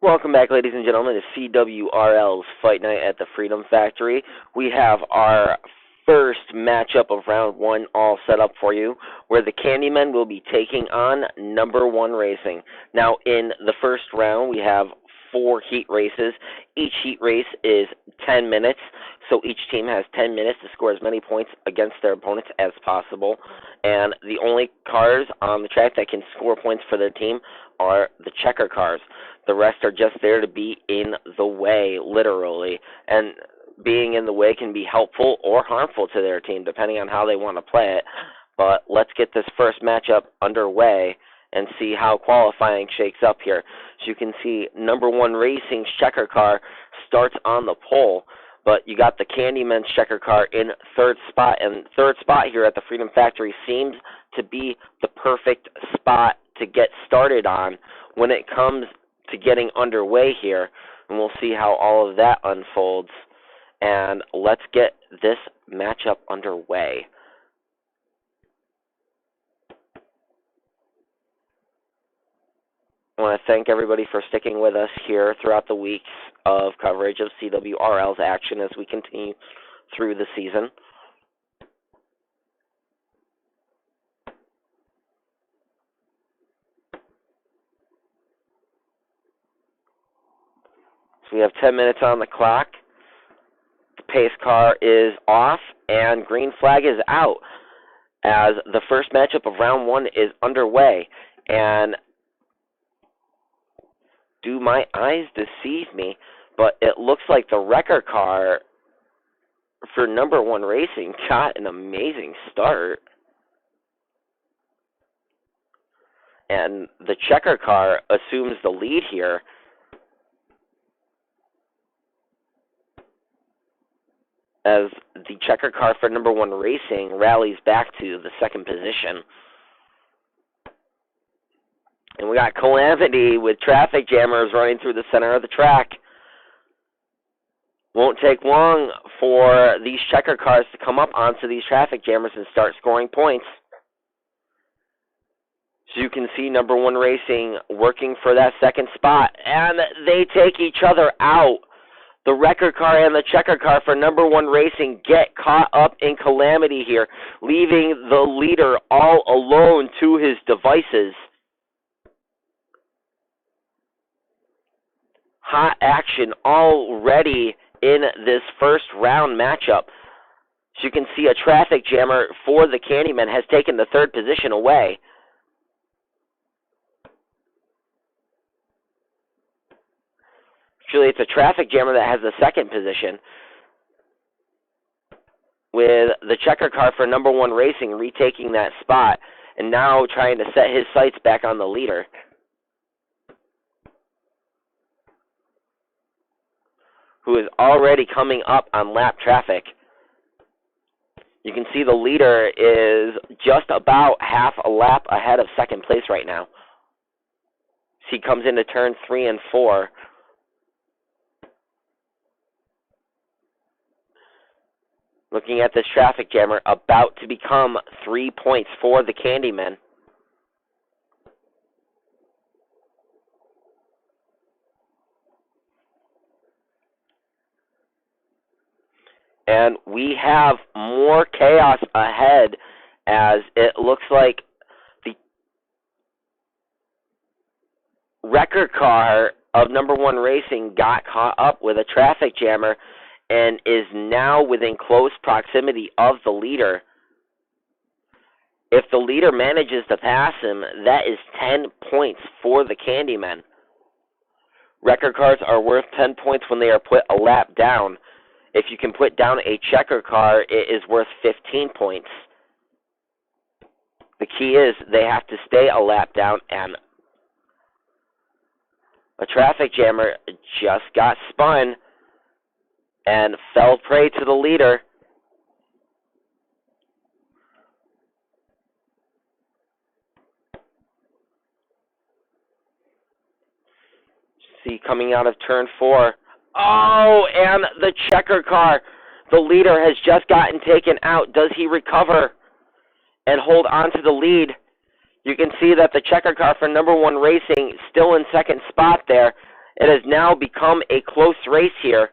Welcome back, ladies and gentlemen, to CWRL's Fight Night at the Freedom Factory. We have our first matchup of round one all set up for you, where the Candymen will be taking on Number One Racing. Now, in the first round, we have 4 heat races. Each heat race is 10 minutes, so each team has 10 minutes to score as many points against their opponents as possible. And the only cars on the track that can score points for their team are the checker cars. The rest are just there to be in the way, literally. And being in the way can be helpful or harmful to their team, depending on how they want to play it. But let's get this first matchup underway and see how qualifying shakes up here. So you can see Number One Racing's checker car starts on the pole, but you got the Candymen's checker car in third spot. And third spot here at the Freedom Factory seems to be the perfect spot to get started on when it comes to getting underway here. And we'll see how all of that unfolds. And let's get this matchup underway. I want to thank everybody for sticking with us here throughout the weeks of coverage of CWRL's action as we continue through the season. So we have 10 minutes on the clock. The pace car is off and green flag is out as the first matchup of round one is underway. And do my eyes deceive me, but it looks like the wrecker car for Number One Racing got an amazing start. And the checker car assumes the lead here. As the checker car for Number One Racing rallies back to the second position. And we got calamity with traffic jammers running through the center of the track. Won't take long for these checker cars to come up onto these traffic jammers and start scoring points. So you can see Number One Racing working for that second spot. And they take each other out. The wrecker car and the checker car for Number One Racing get caught up in calamity here, leaving the leader all alone to his devices. Hot action already in this first round matchup. So you can see a traffic jammer for the Candymen has taken the third position away. Actually, it's a traffic jammer that has the second position, with the checker car for Number One Racing retaking that spot and now trying to set his sights back on the leader. Who is already coming up on lap traffic. You can see the leader is just about half a lap ahead of second place right now. So he comes into turn 3 and 4. Looking at this traffic jammer, about to become 3 points for the Candymen. And we have more chaos ahead as it looks like the wrecker car of Number One Racing got caught up with a traffic jammer and is now within close proximity of the leader. If the leader manages to pass him, that is 10 points for the Candymen. Wrecker cars are worth 10 points when they are put a lap down. If you can put down a checker car, it is worth 15 points. The key is they have to stay a lap down, and a traffic jammer just got spun and fell prey to the leader. See, coming out of turn 4. Oh, and the checker car. The leader has just gotten taken out. Does he recover and hold on to the lead? You can see that the checker car for Number One Racing still in second spot there, It has now become a close race here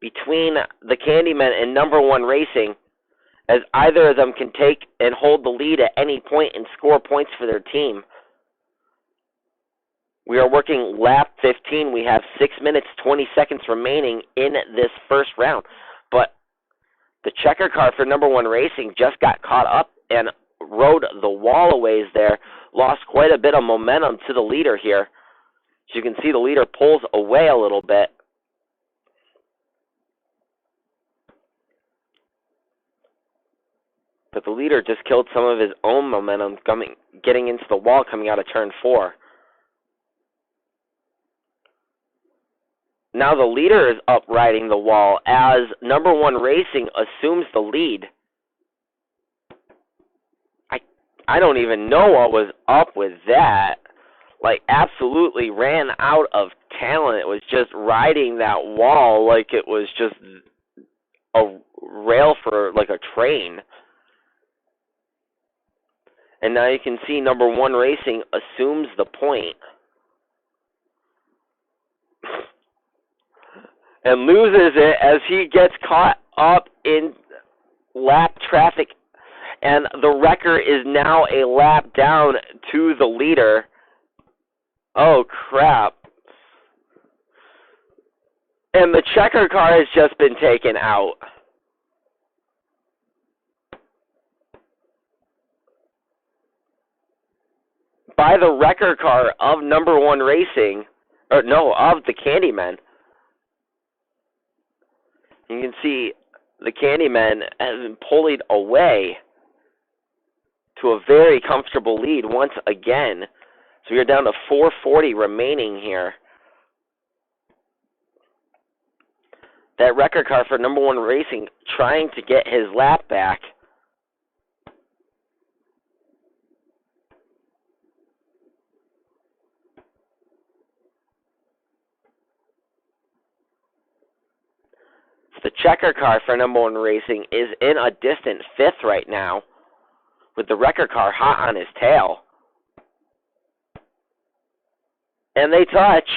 between the Candymen and number 1 Racing, as either of them can take and hold the lead at any point and score points for their team. We are working lap 15. We have 6 minutes, 20 seconds remaining in this first round. But the checker car for number 1 Racing just got caught up and rode the wall a ways there. Lost quite a bit of momentum to the leader here. As you can see, the leader pulls away a little bit. But the leader just killed some of his own momentum getting into the wall coming out of turn 4. Now the leader is up riding the wall as number 1 Racing assumes the lead. I don't even know what was up with that. Like, absolutely ran out of talent. It was just riding that wall like it was just a rail for, like, a train. And now you can see number 1 Racing assumes the point. And loses it as he gets caught up in lap traffic. And the wrecker is now a lap down to the leader. Oh, crap. And the checker car has just been taken out. By the wrecker car of number 1 Racing, or no, of the Candymen. You can see the Candymen have been pulled away to a very comfortable lead once again. So we are down to 4:40 remaining here. That wrecker car for number 1 Racing trying to get his lap back. The checker car for number 1 Racing is in a distant 5th right now, with the wrecker car hot on his tail. And they touch,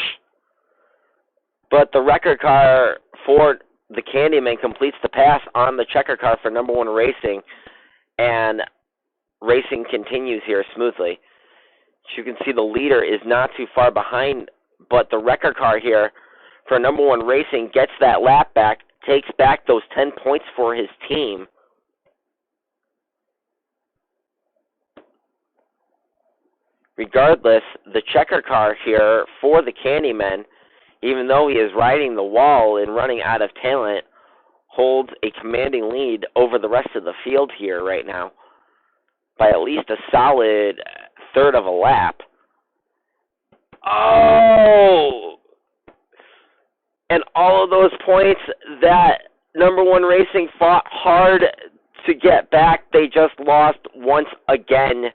but the wrecker car for the Candyman completes the pass on the checker car for number 1 Racing, and racing continues here smoothly. As you can see, the leader is not too far behind, but the wrecker car here for number 1 Racing gets that lap back, takes back those 10 points for his team. Regardless, the checker car here for the Candymen, even though he is riding the wall and running out of talent, holds a commanding lead over the rest of the field here right now by at least a solid third of a lap. Oh! And all of those points that number 1 Racing fought hard to get back, they just lost once again.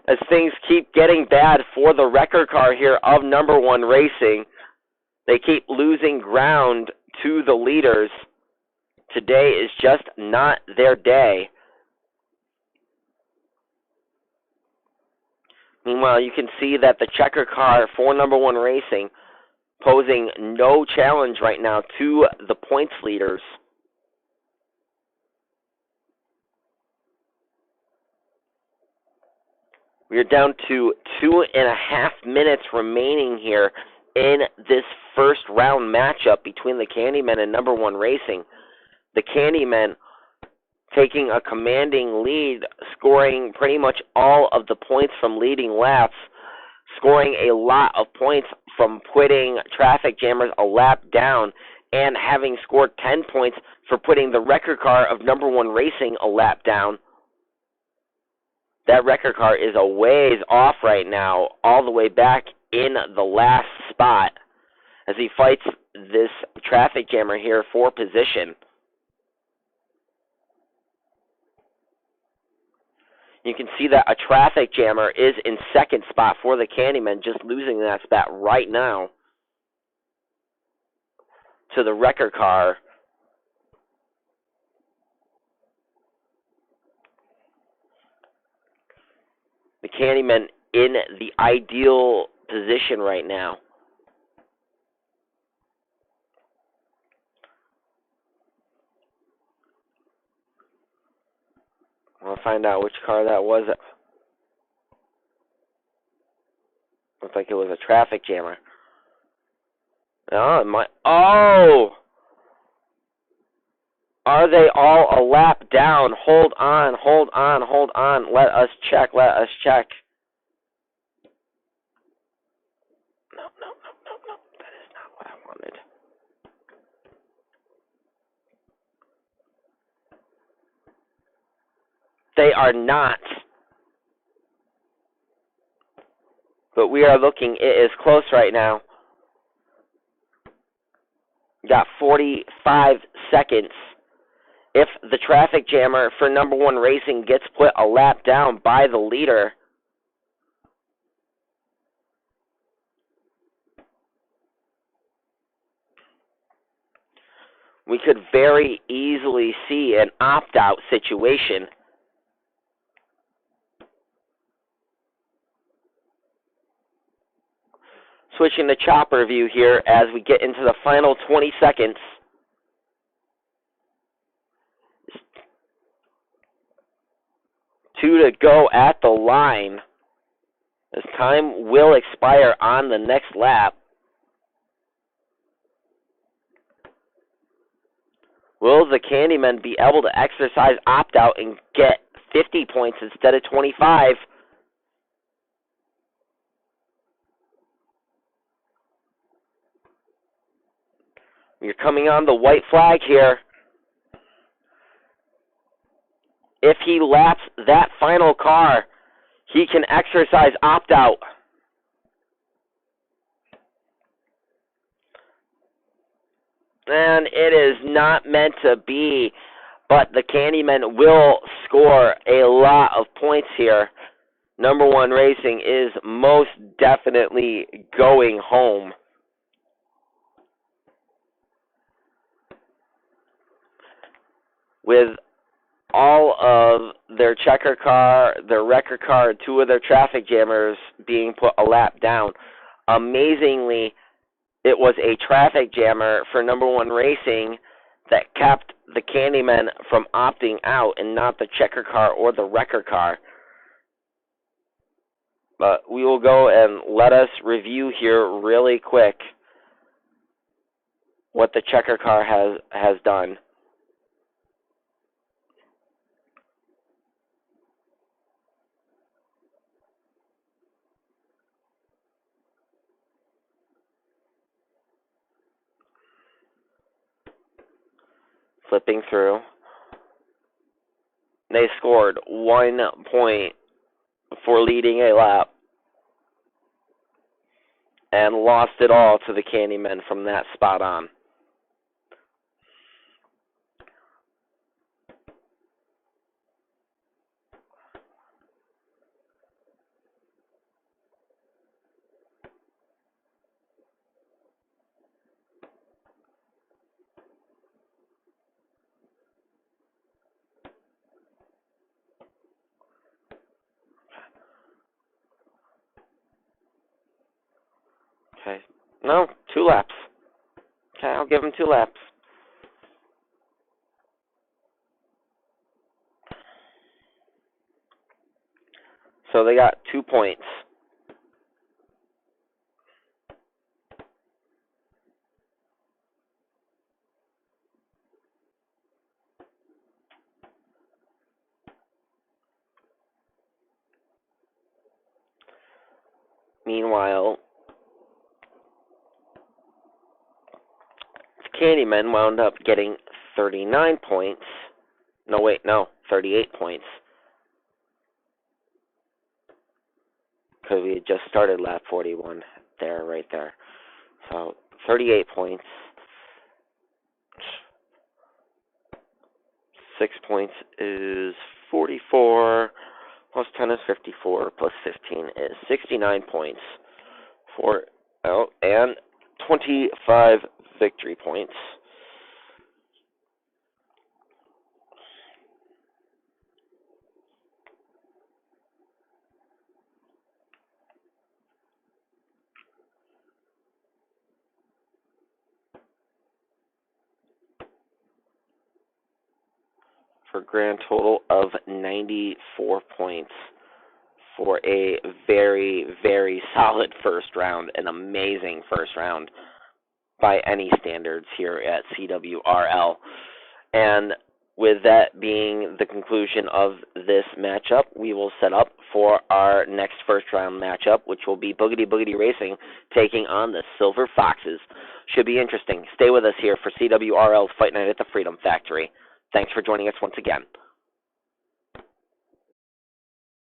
As things keep getting bad for the wrecker car here of number 1 Racing, they keep losing ground to the leaders. Today is just not their day. Meanwhile, you can see that the checker car for number 1 Racing posing no challenge right now to the points leaders. We are down to 2.5 minutes remaining here in this first round matchup between the Candymen and number 1 Racing. The Candymen taking a commanding lead, scoring pretty much all of the points from leading laps, scoring a lot of points from putting traffic jammers a lap down, and having scored 10 points for putting the wrecker car of number 1 Racing a lap down. That wrecker car is a ways off right now, all the way back in the last spot, as he fights this traffic jammer here for position. You can see that a traffic jammer is in second spot for the Candymen, just losing that spot right now to the wrecker car. The Candymen in the ideal position right now. We'll find out which car that was. Looked like it was a traffic jammer. Oh, it might. Oh! Are they all a lap down? Hold on, hold on, hold on. Let us check, let us check. No, no, no, no, no. That is not what I wanted. They are not. But we are looking. It is close right now. Got 45 seconds. If the traffic jammer for number one racing gets put a lap down by the leader, we could very easily see an opt-out situation. Switching to chopper view here as we get into the final 20 seconds. Two to go at the line. As time will expire on the next lap. Will the Candymen be able to exercise opt-out and get 50 points instead of 25? You're coming on the white flag here. If he laps that final car, he can exercise opt-out. And it is not meant to be, but the Candymen will score a lot of points here. Number one racing is most definitely going home. With all of their checker car, their wrecker car, and two of their traffic jammers being put a lap down. Amazingly, it was a traffic jammer for number one racing that kept the Candymen from opting out and not the checker car or the wrecker car. But we will go and let us review here really quick what the checker car has done. Flipping through. They scored 1 point for leading a lap and lost it all to the Candymen from that spot on. Okay. No, 2 laps. Okay, I'll give them 2 laps. So they got 2 points. Meanwhile, Candymen wound up getting 39 points. No, wait, no, 38 points. Because we had just started lap 41 there, right there. So, 38 points. 6 points is 44, plus 10 is 54, plus 15 is 69 points. And 25 victory points. for a grand total of 94 points for a very, very solid first round, an amazing first round by any standards here at CWRL. And with that being the conclusion of this matchup, we will set up for our next first round matchup, which will be Boogity Boogity Racing taking on the Silver Foxes. Should be interesting. Stay with us here for CWRL's Fight Night at the Freedom Factory. Thanks for joining us once again.